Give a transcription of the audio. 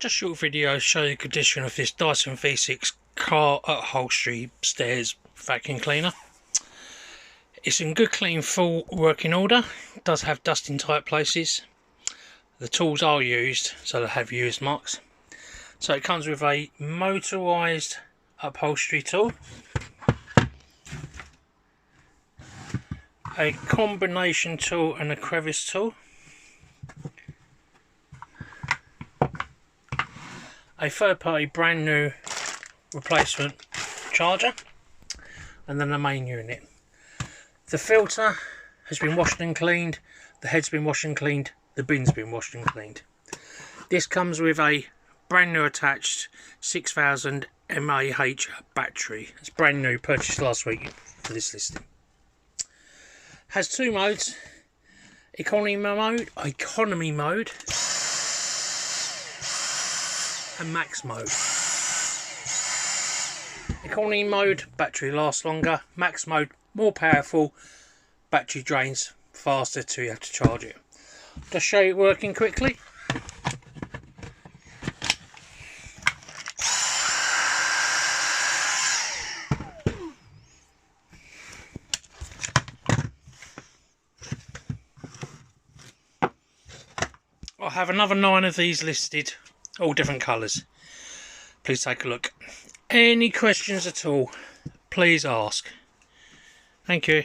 Just a short video showing the condition of this Dyson V6 car upholstery stairs vacuum cleaner. It's in good, clean, full working order. It does have dust in tight places. The tools are used, so they have used marks. So it comes with a motorised upholstery tool, a combination tool and a crevice tool, a third-party brand new replacement charger, and then the main unit. The filter has been washed and cleaned, the head's been washed and cleaned, the bin's been washed and cleaned. This comes with a brand new attached 6000 mAh battery. It's brand new, purchased last week for this listing. Has two modes: economy mode and max mode. Economy mode, battery lasts longer. Max mode, more powerful, battery drains faster till you have to charge it. Just show it working quickly. I have another 9 of these listed, all different colours. Please take a look. Any questions at all, please ask. Thank you.